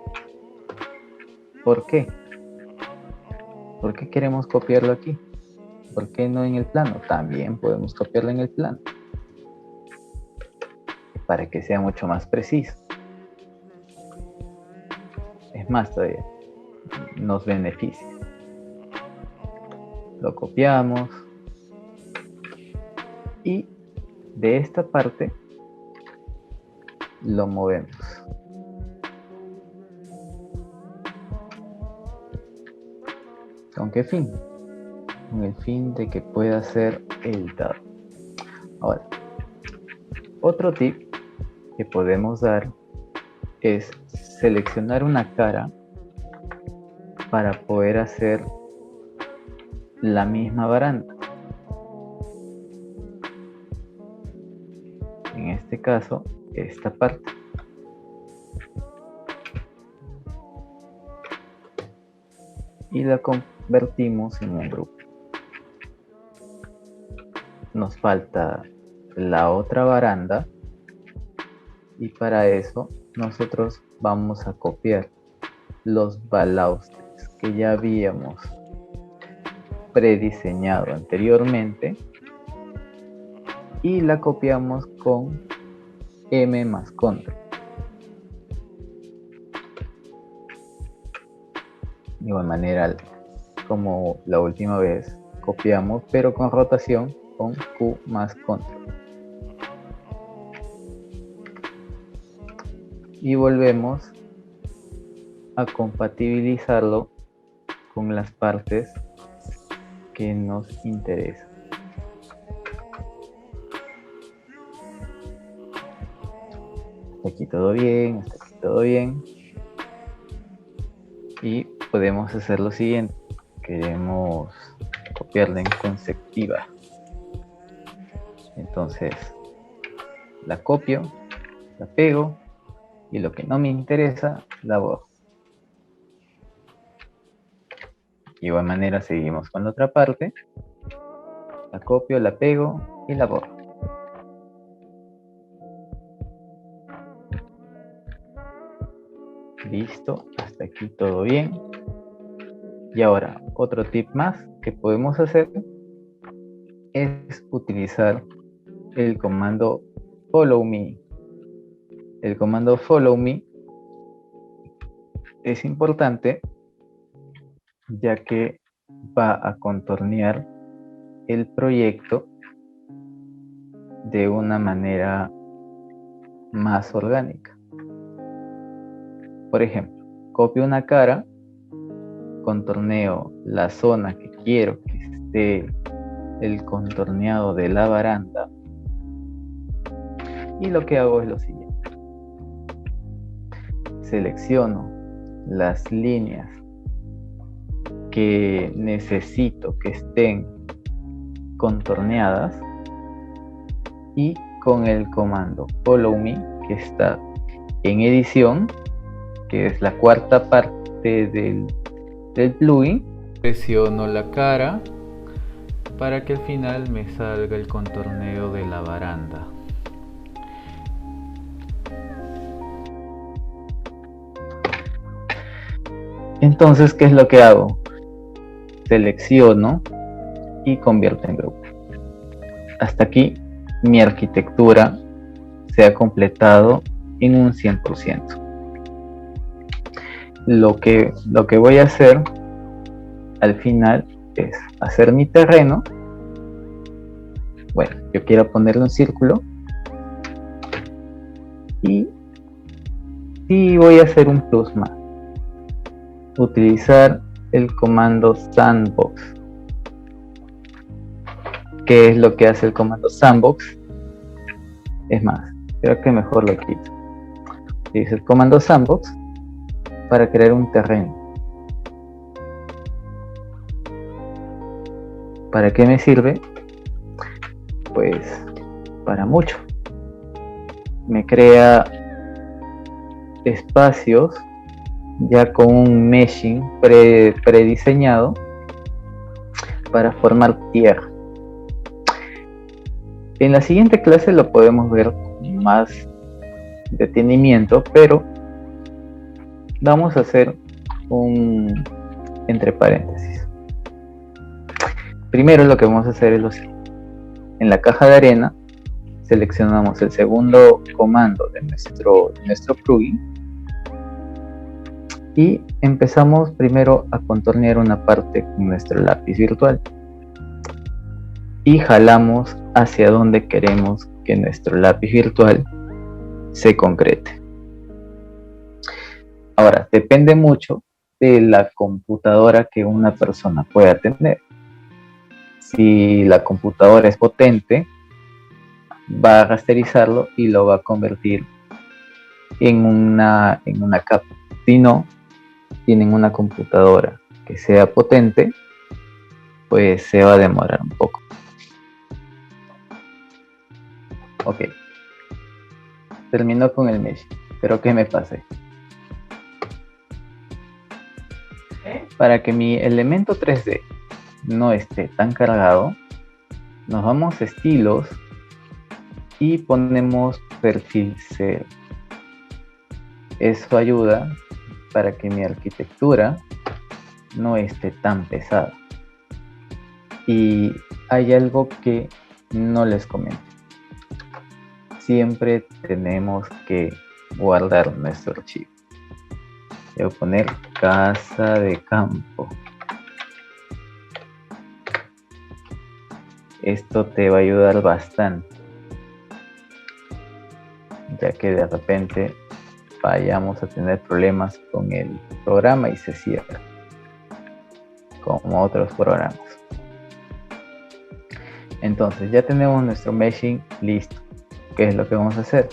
¿Por qué? ¿Por qué queremos copiarlo aquí? ¿Por qué no en el plano? También podemos copiarlo en el plano para que sea mucho más preciso. Es más, todavía nos beneficia. Lo copiamos y de esta parte lo movemos. ¿Con qué fin? Con el fin de que pueda ser editado. Ahora, otro tip que podemos dar es seleccionar una cara para poder hacer la misma baranda. En este caso, esta parte. Y la convertimos en un grupo. Nos falta la otra baranda y para eso nosotros vamos a copiar los balaustres que ya habíamos prediseñado anteriormente y la copiamos con M más control. De igual manera como la última vez, copiamos pero con rotación con Q más control. Y volvemos a compatibilizarlo con las partes que nos interesan. Hasta aquí todo bien, hasta aquí todo bien. Y podemos hacer lo siguiente. Queremos copiarla en consecutiva. Entonces, la copio, la pego y lo que no me interesa, la borro. De igual manera seguimos con la otra parte. La copio, la pego y la borro. Listo, hasta aquí todo bien. Y ahora, otro tip más que podemos hacer es utilizar el comando follow me. El comando follow me Es importante ya que va a contornear el proyecto de una manera más orgánica. Por ejemplo, copio una cara, contorneo la zona que quiero que esté el contorneado de la baranda y lo que hago es lo siguiente. Selecciono las líneas que necesito que estén contorneadas y con el comando Follow Me, que está en edición, que es la cuarta parte del plugin, presiono la cara para que al final me salga el contorneo de la baranda. Entonces, ¿qué es lo que hago? Selecciono y convierto en grupo. Hasta aquí mi arquitectura se ha completado en un 100%. Lo que voy a hacer al final es hacer mi terreno. Bueno, yo quiero ponerle un círculo y voy a hacer un plus más. Utilizar el comando sandbox. ¿Qué es lo que hace el comando sandbox? Es más, creo que mejor lo quito. Utilizo el comando sandbox para crear un terreno. ¿Para qué me sirve? Pues para mucho. Me crea espacios ya con un meshing prediseñado para formar tierra. En la siguiente clase lo podemos ver con más detenimiento, pero vamos a hacer un entre paréntesis. Primero lo que vamos a hacer es lo siguiente. En la caja de arena seleccionamos el segundo comando de nuestro plugin y empezamos primero a contornear una parte con nuestro lápiz virtual y jalamos hacia donde queremos que nuestro lápiz virtual se concrete. Ahora, depende mucho de la computadora que una persona pueda tener. Si la computadora es potente, va a rasterizarlo y lo va a convertir en una capa. Si no tienen una computadora que sea potente, pues se va a demorar un poco. Ok, terminó con el mesh. Creo que me pasé. Para que mi elemento 3D no esté tan cargado, nos vamos a estilos y ponemos perfil 0. Eso ayuda para que mi arquitectura no esté tan pesada. Y hay algo que no les comento. Siempre tenemos que guardar nuestro archivo. Voy a poner casa de campo. Esto te va a ayudar bastante, ya que de repente vayamos a tener problemas con el programa y se cierra, como otros programas. Entonces ya tenemos nuestro meshing listo. ¿Qué es lo que vamos a hacer?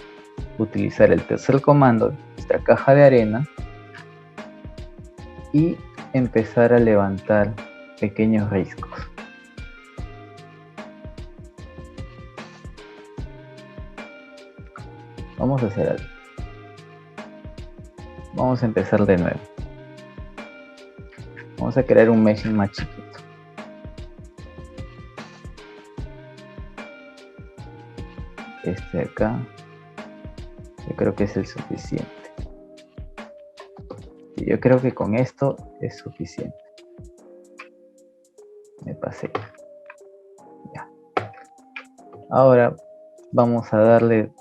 Utilizar el tercer comando de nuestra caja de arena y empezar a levantar pequeños riscos. Vamos a hacer algo. Vamos a empezar de nuevo. Vamos a crear un meshing más chiquito. Este de acá, yo creo que es el suficiente. Y yo creo que con esto es suficiente. Me pasé. Ya. Ahora vamos a darle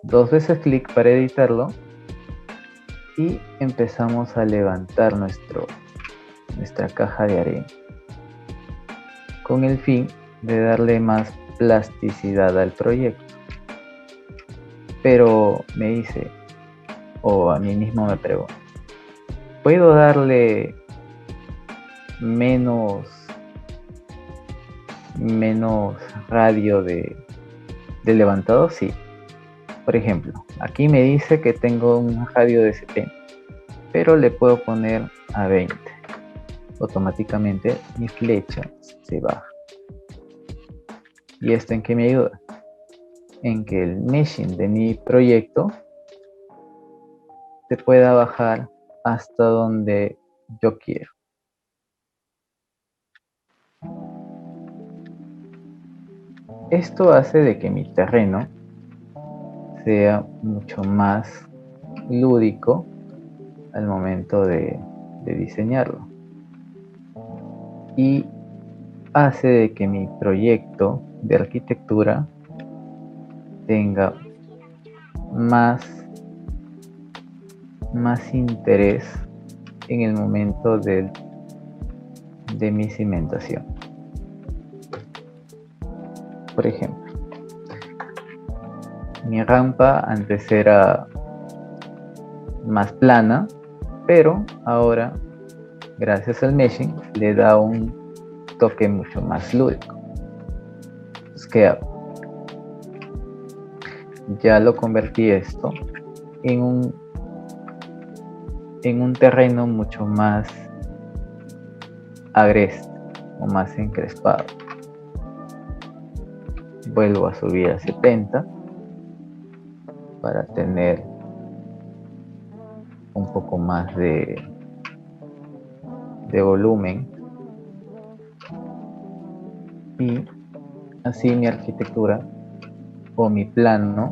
2 veces clic para editarlo y empezamos a levantar nuestra caja de arena con el fin de darle más plasticidad al proyecto. Pero me dice, o a mí mismo me pregunto, ¿puedo darle menos radio de levantado? Sí. Por ejemplo, aquí me dice que tengo un radio de 70, pero le puedo poner a 20. Automáticamente mi flecha se baja. ¿Y esto en qué me ayuda? En que el meshing de mi proyecto se pueda bajar hasta donde yo quiero. Esto hace de que mi terreno sea mucho más lúdico al momento de diseñarlo, y hace de que mi proyecto de arquitectura tenga más interés en el momento de mi cimentación. Por ejemplo, mi rampa antes era más plana, pero ahora, gracias al meshing, le da un toque mucho más lúdico. Entonces, ¿qué hago? Ya lo convertí esto en un terreno mucho más agreste o más encrespado. Vuelvo a subir a 70 para tener un poco más de volumen, y así mi arquitectura o mi plano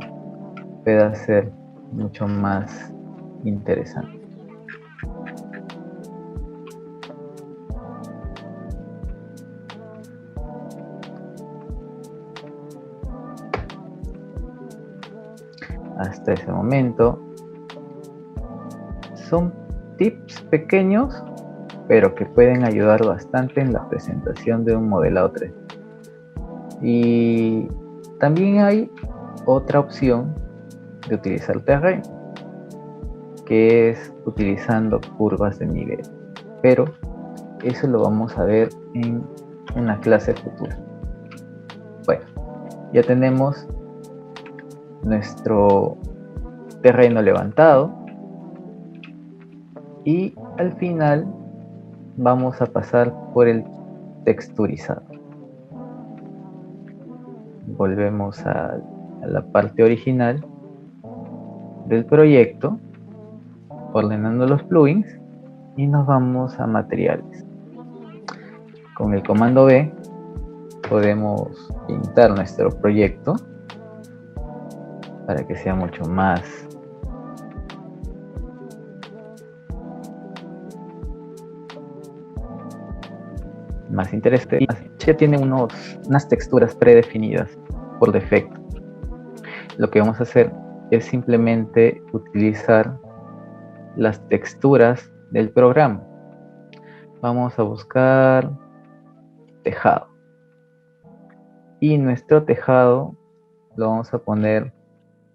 pueda ser mucho más interesante. Hasta ese momento son tips pequeños, pero que pueden ayudar bastante en la presentación de un modelado 3D. Y también hay otra opción de utilizar terreno, que es utilizando curvas de nivel, pero eso lo vamos a ver en una clase futura. Bueno, ya tenemos nuestro terreno levantado y al final vamos a pasar por el texturizado. Volvemos a la parte original del proyecto, ordenando los plugins, y nos vamos a materiales. Con el comando B podemos pintar nuestro proyecto para que sea mucho más interesante. Ya tiene unas texturas predefinidas por defecto. Lo que vamos a hacer es simplemente utilizar las texturas del programa. Vamos a buscar tejado, y nuestro tejado lo vamos a poner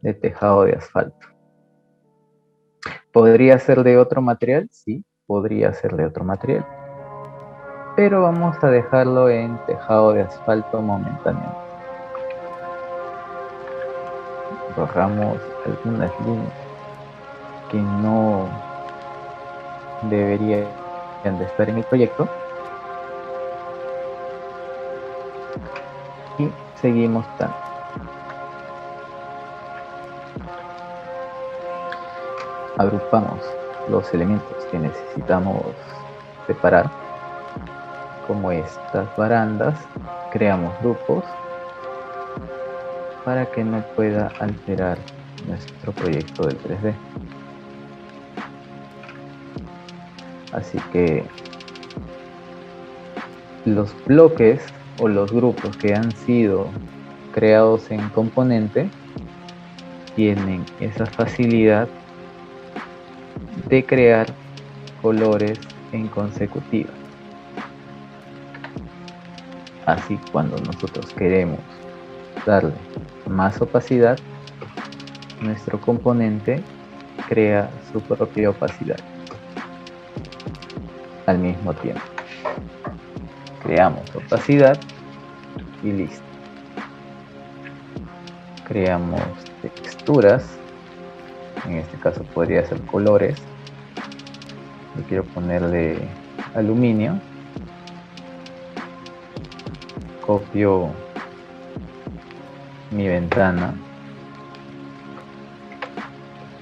de tejado de asfalto. ¿Podría ser de otro material? Sí, podría ser de otro material, pero vamos a dejarlo en tejado de asfalto momentáneamente. Borramos algunas líneas que no deberían de estar en el proyecto y seguimos tanto. Agrupamos los elementos que necesitamos separar, como estas barandas, creamos grupos para que no pueda alterar nuestro proyecto del 3D. Así que los bloques o los grupos que han sido creados en componente tienen esa facilidad de crear colores en consecutiva. Así, cuando nosotros queremos darle más opacidad, nuestro componente crea su propia opacidad al mismo tiempo. Creamos opacidad y listo. Creamos texturas, en este caso podría ser colores. Yo quiero ponerle aluminio. Copio mi ventana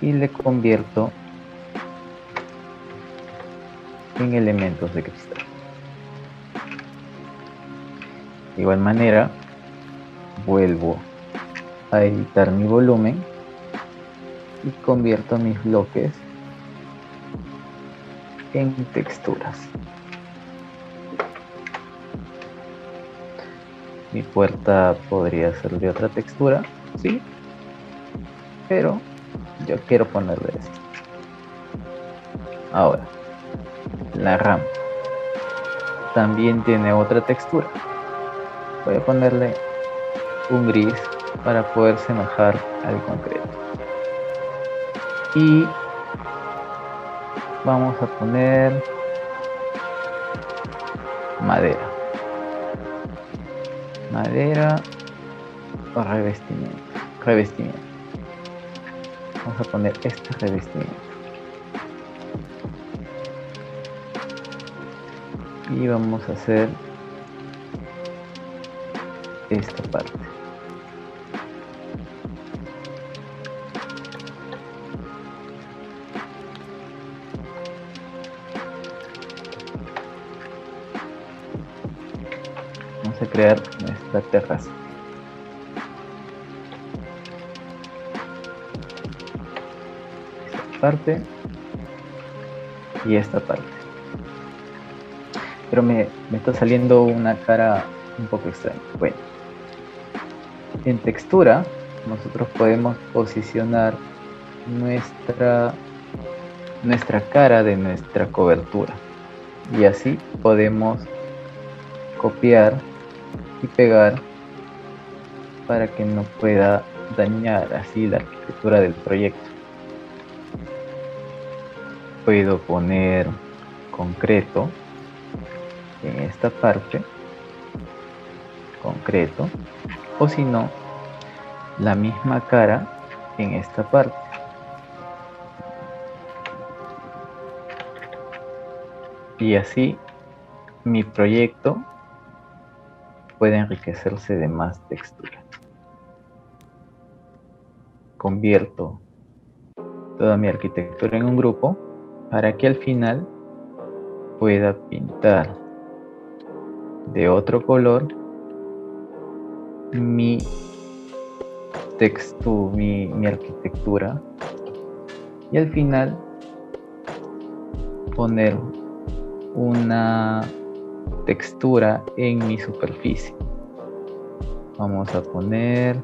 y le convierto en elementos de cristal. De igual manera, vuelvo a editar mi volumen y convierto mis bloques en texturas. Mi puerta podría ser de otra textura, sí, pero yo quiero ponerle esto. Ahora, la RAM también tiene otra textura. Voy a ponerle un gris para poder semejar al concreto. Y vamos a poner madera. Madera o revestimiento. Revestimiento. Vamos a poner este revestimiento. Y vamos a hacer esta parte. Vamos a crear nuestra terraza. Esta parte y esta parte. Pero me está saliendo una cara un poco extraña. Bueno, en textura nosotros podemos posicionar nuestra cara de nuestra cobertura, y así podemos copiar y pegar para que no pueda dañar así la arquitectura del proyecto. Puedo poner concreto en esta parte, concreto, o si no, la misma cara en esta parte. Y así mi proyecto puede enriquecerse de más textura. Convierto toda mi arquitectura en un grupo para que al final pueda pintar de otro color mi arquitectura, y al final poner una textura en mi superficie. Vamos a poner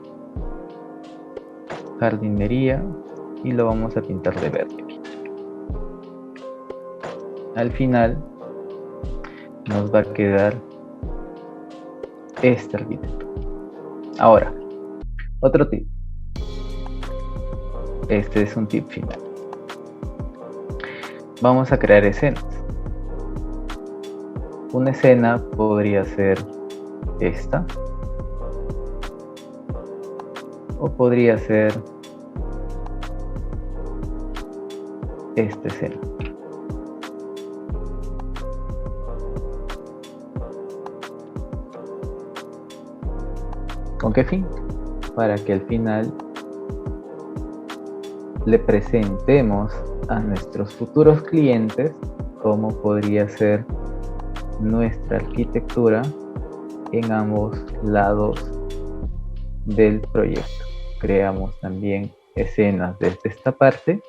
jardinería y lo vamos a pintar de verde. Al final nos va a quedar esta arquitectura. Ahora, otro tip. Este es un tip final. Vamos a crear escenas. Una escena podría ser esta, o podría ser esta escena. ¿Con qué fin? Para que al final le presentemos a nuestros futuros clientes cómo podría ser nuestra arquitectura en ambos lados del proyecto. Creamos también escenas desde esta parte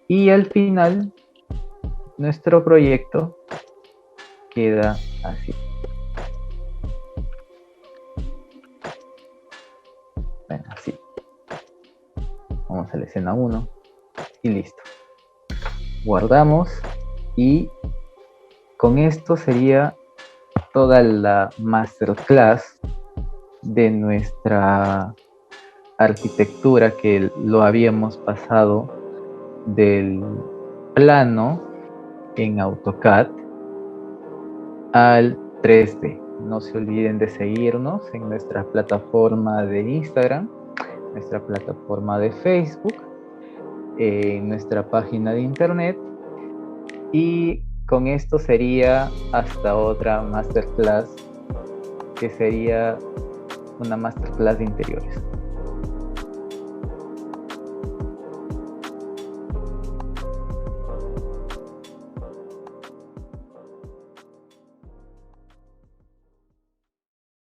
y al final nuestro proyecto queda así. Bueno, así. Vamos a la escena 1 y listo. Guardamos y con esto sería toda la masterclass de nuestra arquitectura, que lo habíamos pasado del plano en AutoCAD al 3D. No se olviden de seguirnos en nuestra plataforma de Instagram, nuestra plataforma de Facebook, en nuestra página de internet, y con esto sería hasta otra masterclass, que sería una masterclass de interiores.